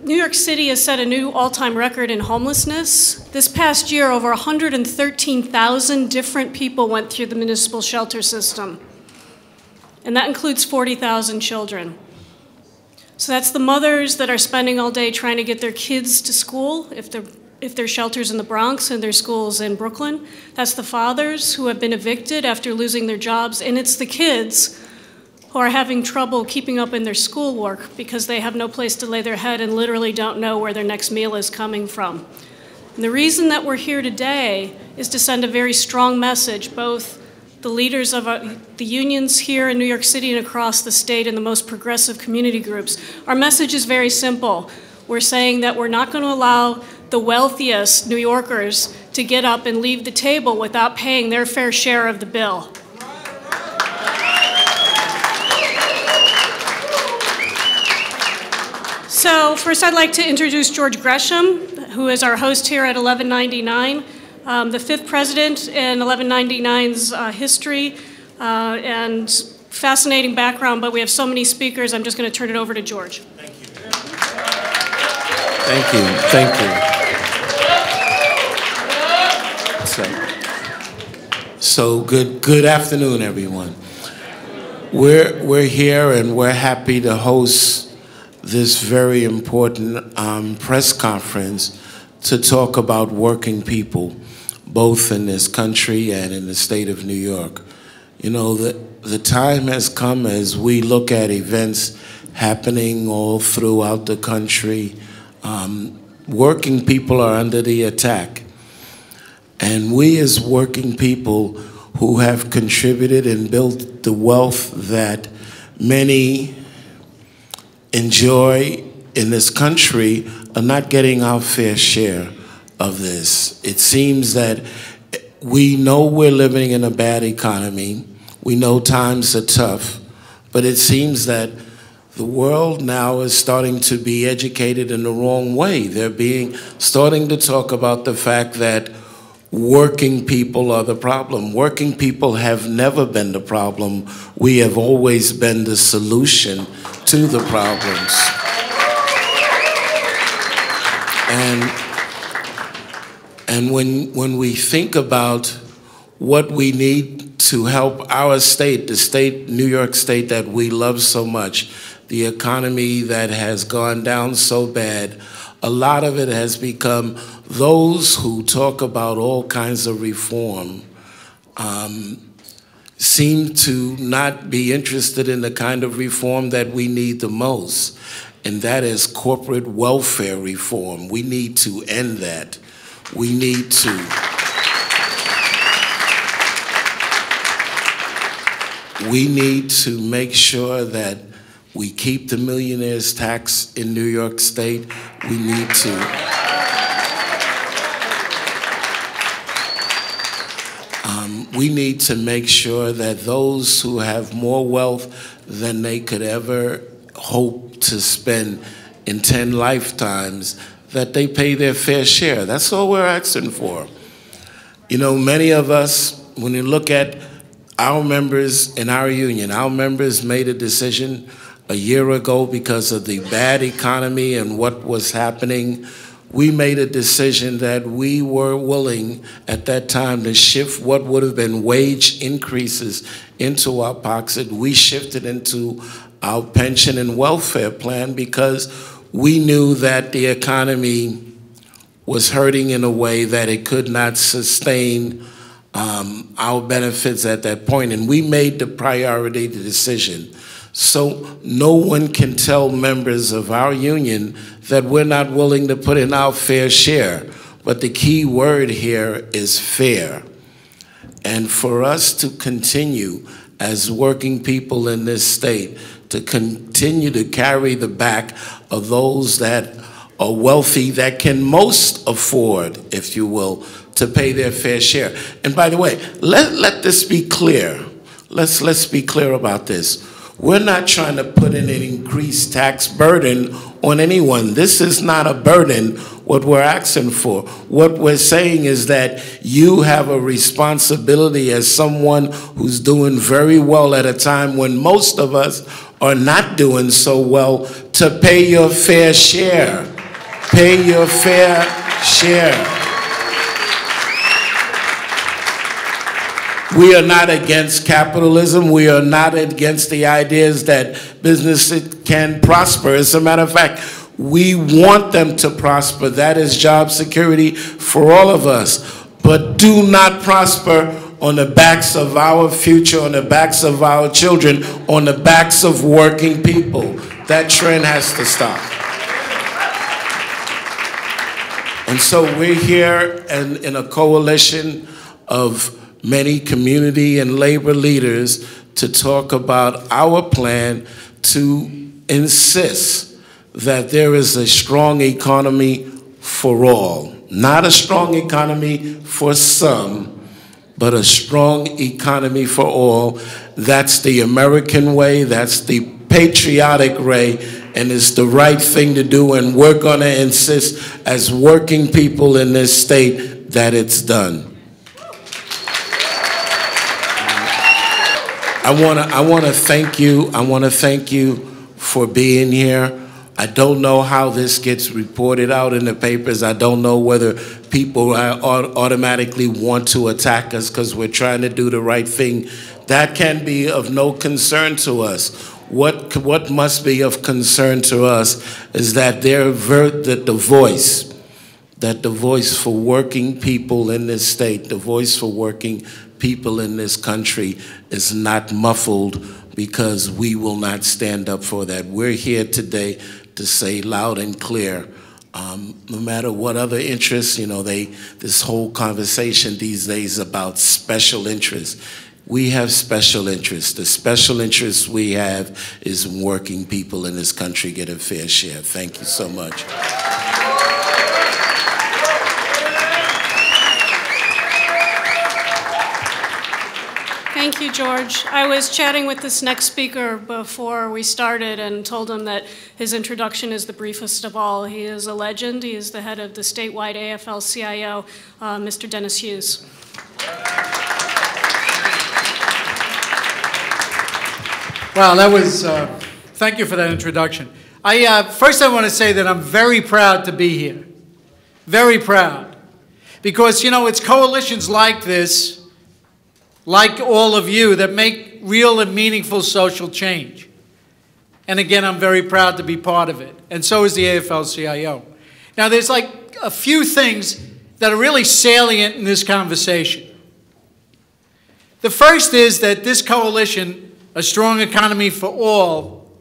New York City has set a new all-time record in homelessness. This past year, over 113,000 different people went through the municipal shelter system, and that includes 40,000 children. So that's the mothers that are spending all day trying to get their kids to school, if their shelter's in the Bronx and their school's in Brooklyn. That's the fathers who have been evicted after losing their jobs, and it's the kids who are having trouble keeping up in their schoolwork because they have no place to lay their head and literally don't know where their next meal is coming from. And the reason that we're here today is to send a very strong message, both the leaders of the unions here in New York City and across the state and the most progressive community groups. Our message is very simple. We're saying that we're not going to allow the wealthiest New Yorkers to get up and leave the table without paying their fair share of the bill. So first I'd like to introduce George Gresham, who is our host here at 1199, the fifth president in 1199's history, and fascinating background, but we have so many speakers, I'm just going to turn it over to George. Thank you. Thank you. Thank you. So good afternoon, everyone. We're here and we're happy to host this very important press conference to talk about working people, both in this country and in the state of New York. You know, the time has come as we look at events happening all throughout the country. Working people are under the attack. And we as working people who have contributed and built the wealth that many enjoy in this country are not getting our fair share of this. It seems that we know we're living in a bad economy. We know times are tough, but it seems that the world now is starting to be educated in the wrong way. They're starting to talk about the fact that working people are the problem. Working people have never been the problem. We have always been the solution to the problems. And when we think about what we need to help our state, the state, New York State that we love so much, the economy that has gone down so bad, a lot of it has become those who talk about all kinds of reform seem to not be interested in the kind of reform that we need the most, and that is corporate welfare reform. We need to end that. We need to make sure that we keep the millionaires' tax in New York State. We need to make sure that those who have more wealth than they could ever hope to spend in 10 lifetimes, that they pay their fair share. That's all we're asking for. You know, many of us, when you look at our members in our union, our members made a decision a year ago because of the bad economy and what was happening. We made a decision that we were willing at that time to shift what would have been wage increases into our pocket. We shifted into our pension and welfare plan because we knew that the economy was hurting in a way that it could not sustain our benefits at that point. And we made the priority the decision. So no one can tell members of our union that we're not willing to put in our fair share. But the key word here is fair. And for us to continue as working people in this state, to continue to carry the back of those that are wealthy, that can most afford, if you will, to pay their fair share. And by the way, let this be clear. Let's be clear about this. We're not trying to put in an increased tax burden on anyone. This is not a burden, what we're asking for. What we're saying is that you have a responsibility as someone who's doing very well at a time when most of us are not doing so well to pay your fair share. Pay your fair share. We are not against capitalism. We are not against the ideas that business can prosper. As a matter of fact, we want them to prosper. That is job security for all of us. But do not prosper on the backs of our future, on the backs of our children, on the backs of working people. That trend has to stop. And so we're here in a coalition of many community and labor leaders to talk about our plan to insist that there is a strong economy for all. Not a strong economy for some, but a strong economy for all. That's the American way, that's the patriotic way, and it's the right thing to do, and we're gonna insist as working people in this state that it's done. I wanna thank you. I wanna thank you for being here. I don't know how this gets reported out in the papers. I don't know whether people automatically want to attack us because we're trying to do the right thing. That can be of no concern to us. What must be of concern to us is that the voice for working people in this state, the voice for working people in this country is not muffled because we will not stand up for that. We're here today to say loud and clear, no matter what other interests, this whole conversation these days about special interests. We have special interests. The special interests we have is working people in this country get a fair share. Thank you so much. Thank you, George. I was chatting with this next speaker before we started and told him that his introduction is the briefest of all. He is a legend. He is the head of the statewide AFL-CIO, Mr. Dennis Hughes. Wow, that was, thank you for that introduction. First I want to say that I'm very proud to be here. Very proud. Because, it's coalitions like this, like all of you, that make real and meaningful social change. And again, I'm very proud to be part of it. And so is the AFL-CIO. Now, there's like a few things that are really salient in this conversation. The first is that this coalition, A Strong Economy for All,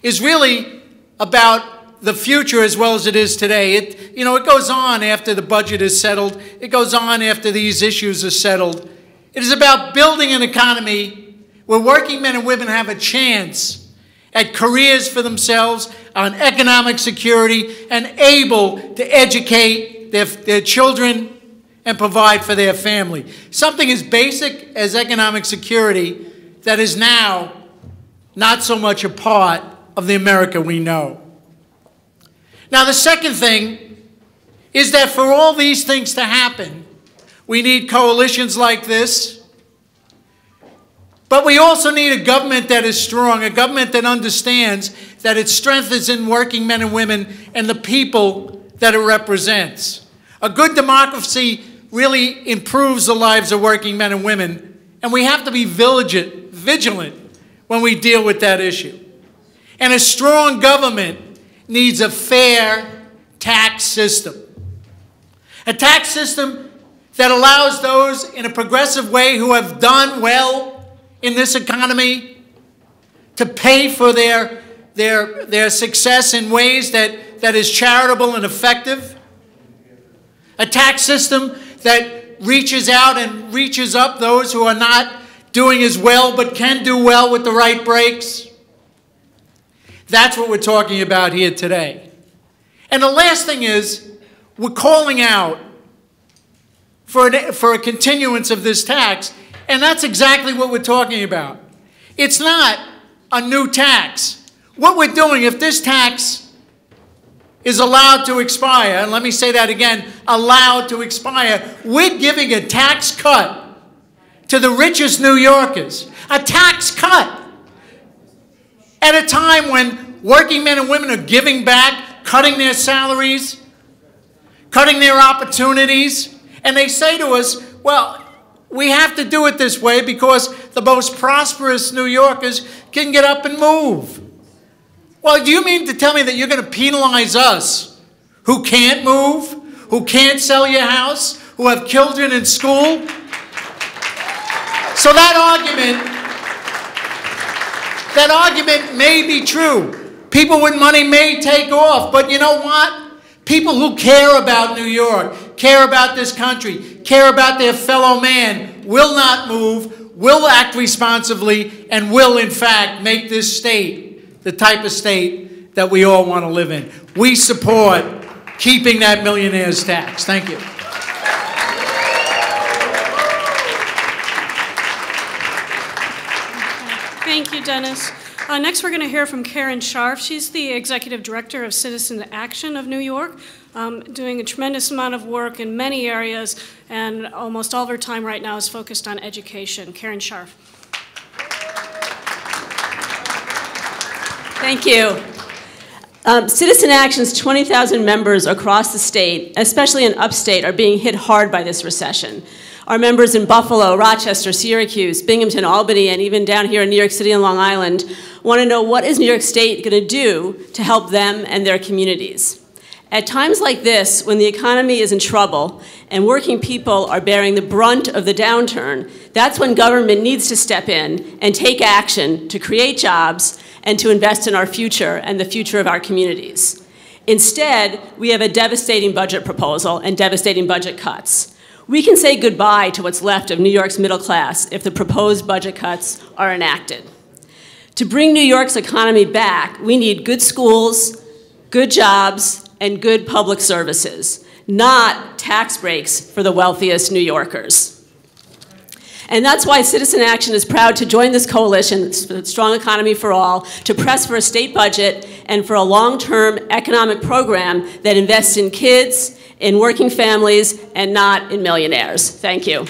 is really about the future as well as it is today. It goes on after the budget is settled. It goes on after these issues are settled. It is about building an economy where working men and women have a chance at careers for themselves, on economic security, and able to educate their children and provide for their family. Something as basic as economic security that is now not so much a part of the America we know. Now, the second thing is that for all these things to happen, we need coalitions like this, but we also need a government that is strong, a government that understands that its strength is in working men and women and the people that it represents. A good democracy really improves the lives of working men and women, and we have to be vigilant when we deal with that issue. And a strong government needs a fair tax system. A tax system that allows those in a progressive way who have done well in this economy to pay for their success in ways that is charitable and effective. A tax system that reaches out and reaches up those who are not doing as well but can do well with the right breaks. That's what we're talking about here today. And the last thing is, we're calling out for a continuance of this tax, and that's exactly what we're talking about. It's not a new tax. What we're doing, if this tax is allowed to expire, and let me say that again, allowed to expire, we're giving a tax cut to the richest New Yorkers. A tax cut. At a time when working men and women are giving back, cutting their salaries, cutting their opportunities, and they say to us, well, we have to do it this way because the most prosperous New Yorkers can get up and move. Well, do you mean to tell me that you're going to penalize us who can't move, who can't sell your house, who have children in school? So that argument may be true. People with money may take off, but you know what? People who care about New York, care about this country, care about their fellow man, will not move, will act responsibly, and will, in fact, make this state the type of state that we all want to live in. We support keeping that millionaire's tax. Thank you. Thank you, Dennis. Next, we're going to hear from Karen Scharf. She's the Executive Director of Citizen Action of New York, doing a tremendous amount of work in many areas, and almost all of her time right now is focused on education. Karen Scharf. Thank you. Citizen Action's 20,000 members across the state, especially in upstate, are being hit hard by this recession. Our members in Buffalo, Rochester, Syracuse, Binghamton, Albany, and even down here in New York City and Long Island want to know what is New York State going to do to help them and their communities. At times like this, when the economy is in trouble and working people are bearing the brunt of the downturn, that's when government needs to step in and take action to create jobs and to invest in our future and the future of our communities. Instead, we have a devastating budget proposal and devastating budget cuts. We can say goodbye to what's left of New York's middle class if the proposed budget cuts are enacted. To bring New York's economy back, we need good schools, good jobs, and good public services, not tax breaks for the wealthiest New Yorkers. And that's why Citizen Action is proud to join this coalition, Strong Economy for All, to press for a state budget and for a long-term economic program that invests in kids, in working families, and not in millionaires. Thank you.